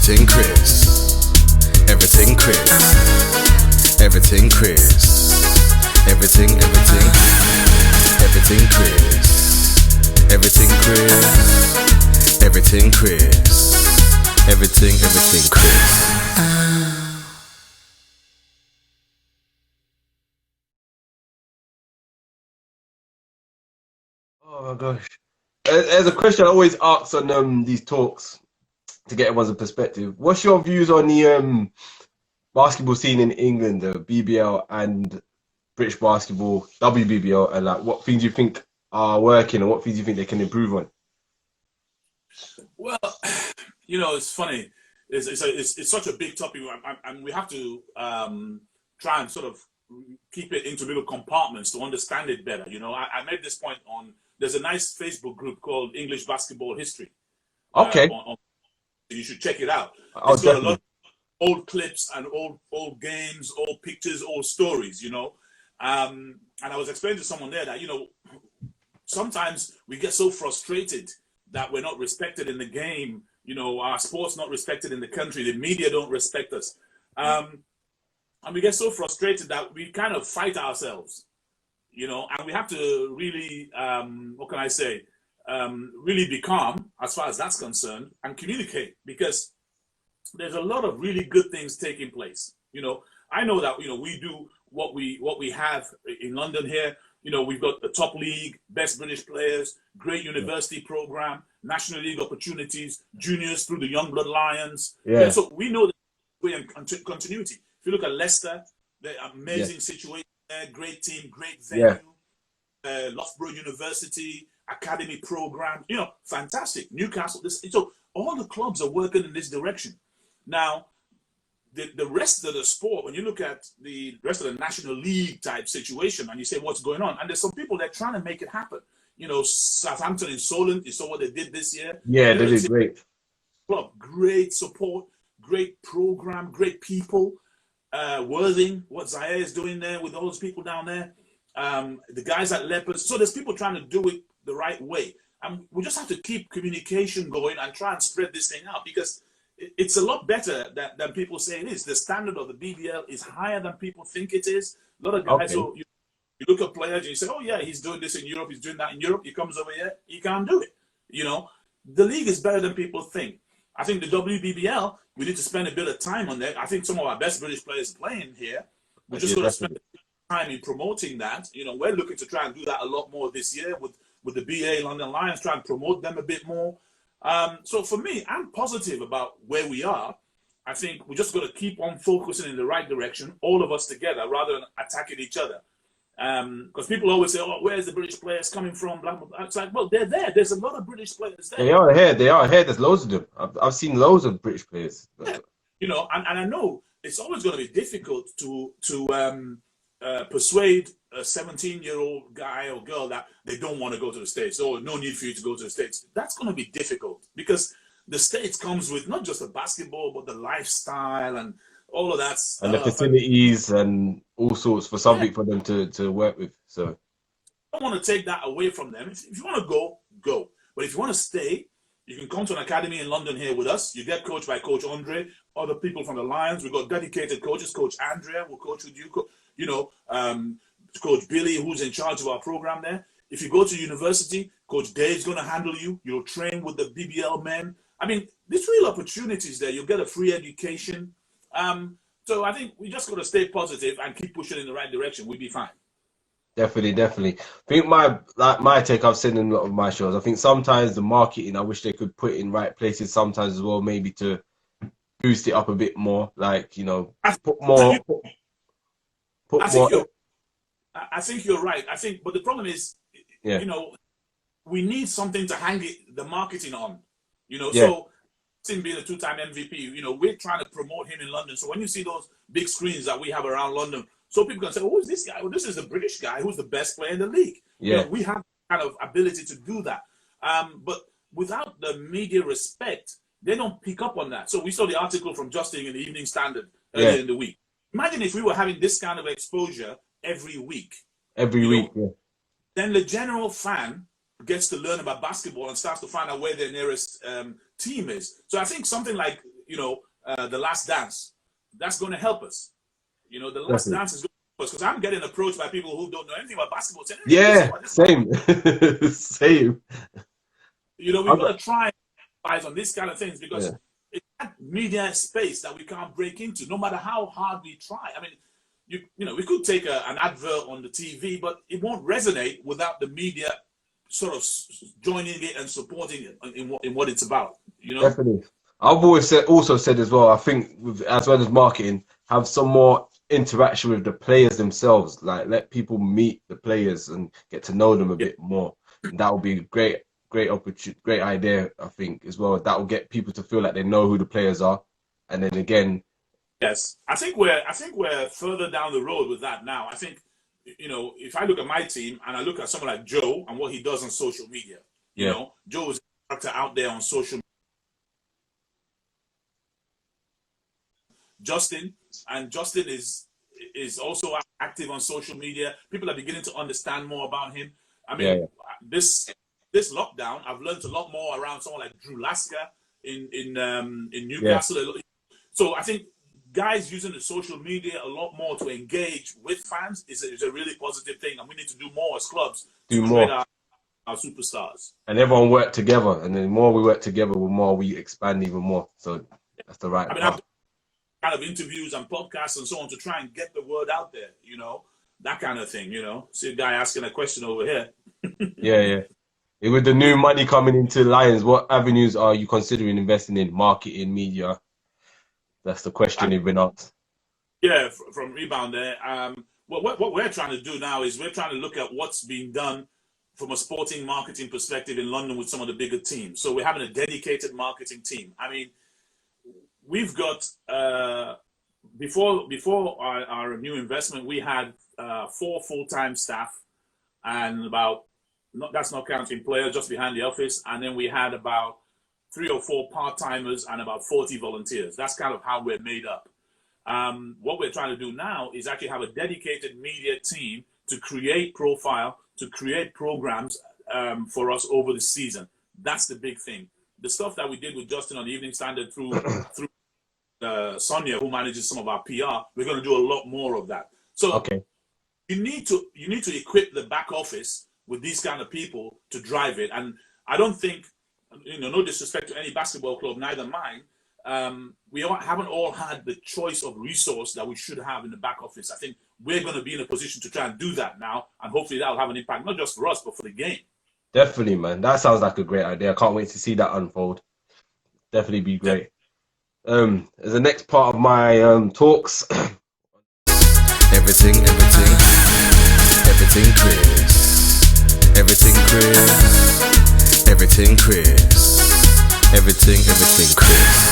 Everything Chris. Everything Chris. Everything Chris. Everything Chris. Everything Chris. Everything Chris. Everything Chris. Oh my gosh. There's a question I always ask on these talks to get everyone's perspective. What's your views on the basketball scene in England, the BBL and British basketball, WBBL, and like what things you think are working and what things you think they can improve on? Well, you know, it's funny. It's such a big topic, and we have to try and sort of keep it into little compartments to understand it better. You know, I made this point on. There's a nice Facebook group called English Basketball History. Okay. You should check it out. Oh, it's got definitely. a lot of old clips and old games, old pictures, old stories. You know, and I was explaining to someone there that, you know, sometimes we get so frustrated that we're not respected in the game. You know, our sport's not respected in the country. The media don't respect us. And we get so frustrated that we kind of fight ourselves, you know, and we have to really, what can I say, really be calm as far as that's concerned and communicate, because there's a lot of really good things taking place. You know, I know that, you know, we do what we have in London here. You know, we've got the top league, best British players, great university program, National League opportunities, juniors through the Young Blood Lions. Yeah. So we know that we're in continuity. If you look at Leicester, the amazing situation there, great team, great venue, Loughborough University, academy program, you know, fantastic. Newcastle, so all the clubs are working in this direction. Now, the rest of the sport, when you look at the rest of the National League type situation and you say what's going on, and there's some people that are trying to make it happen. You know, Southampton in Solent, you saw what they did this year. Yeah, they did great. Club, great support, great program, great people. Worthing, what Zaire is doing there with all those people down there. The guys at Leopards. So there's people trying to do it the right way. And we just have to keep communication going and try and spread this thing out, because it's a lot better than people say it is. The standard of the BBL is higher than people think it is. A lot of guys, so you look at players and you say, oh yeah, he's doing this in Europe, he's doing that in Europe. He comes over here, he can't do it. You know, the league is better than people think. I think the WBBL, we need to spend a bit of time on that. I think some of our best British players are playing here. We're just going to spend time in promoting that. You know, we're looking to try and do that a lot more this year with the BA London Lions, try and promote them a bit more. So for me, I'm positive about where we are. I think we just got to keep on focusing in the right direction, all of us together, rather than attacking each other. Because people always say, oh, where's the British players coming from? Blah, blah, blah. It's like, well, they're there. There's a lot of British players there. They are here. They are here. There's loads of them. I've seen loads of British players. Yeah. You know, and I know it's always going to be difficult to persuade a 17-year-old guy or girl that they don't want to go to the States. Oh, no need for you to go to the States. That's going to be difficult, because the States comes with not just the basketball, but the lifestyle and all of that stuff. And the facilities and all sorts for something for them to work with. So I don't want to take that away from them. If you want to go, go. But if you want to stay, you can come to an academy in London here with us. You get coached by Coach Andre, other people from the Lions. We've got dedicated coaches. Coach Andrea will coach with you. You know, Coach Billy, who's in charge of our program there. If you go to university, Coach Dave's going to handle you. You'll train with the BBL men. I mean, there's real opportunities there. You'll get a free education. So I think we just got to stay positive and keep pushing in the right direction. We'll be fine. definitely. I think my take, I've said in a lot of my shows, I think sometimes the marketing, I wish they could put in right places sometimes as well, maybe to boost it up a bit more. Like, you know, put more. I think you're right. But the problem is, you know, we need something to hang the marketing on. You know, so him being a two-time MVP, you know, we're trying to promote him in London. So when you see those big screens that we have around London, so people can say, oh, who's this guy? Well, this is the British guy who's the best player in the league. You know, we have kind of ability to do that. But without the media respect, they don't pick up on that. So we saw the article from Justin in the Evening Standard earlier in the week. Imagine if we were having this kind of exposure every week. Then the general fan gets to learn about basketball and starts to find out where their nearest team is. So I think something like The Last Dance. That's going to help us. The Last Definitely. Dance is going to help us, because I'm getting approached by people who don't know anything about basketball. Saying, Yeah, same. Same. We've got to try and capitalize on these kind of things, because Yeah. it's that media space that we can't break into, no matter how hard we try. I mean, we could take an advert on the TV, but it won't resonate without the media sort of joining it and supporting it in what it's about. Definitely. I've always also said as well, I think as well as marketing, have some more interaction with the players themselves. Like, let people meet the players and get to know them a bit more. And that would be a great opportunity, great idea, I think, as well. That will get people to feel like they know who the players are. And then again, yes, I think we're further down the road with that now. I think, if I look at my team and I look at someone like Joe and what he does on social media, Joe is a character out there on social media. Justin is also active on social media. People are beginning to understand more about him. I mean, this lockdown, I've learned a lot more around someone like Drew Lasker in Newcastle. Yeah. So I think guys using the social media a lot more to engage with fans is a really positive thing, and we need to do more as clubs to create our superstars. And everyone work together, and the more we work together, the more we expand even more. So that's the right path. Kind of interviews and podcasts and so on to try and get the word out there, that kind of thing. See a guy asking a question over here. Yeah. With the new money coming into Lions, what avenues are you considering investing in? Marketing, media? That's the question you've been asked. Yeah, from Rebound there. What we're trying to do now is we're trying to look at what's being done from a sporting marketing perspective in London with some of the bigger teams. So we're having a dedicated marketing team. I mean, we've got before our new investment, we had 4 full-time staff and that's not counting players just behind the office, and then we had about 3 or 4 part-timers and about 40 volunteers. That's kind of how we're made up. What we're trying to do now is actually have a dedicated media team to create profile, to create programs for us over the season. That's the big thing. The stuff that we did with Justin on the Evening Standard through Sonia, who manages some of our PR, we're going to do a lot more of that. So you need to equip the back office with these kind of people to drive it. And I don't think, no disrespect to any basketball club, neither mine, we haven't all had the choice of resource that we should have in the back office. I think we're going to be in a position to try and do that now, and hopefully that'll have an impact, not just for us, but for the game. Definitely, man. That sounds like a great idea. I can't wait to see that unfold. Definitely be great. As the next part of my talks, everything Chris, everything Chris, everything Chris, everything Chris.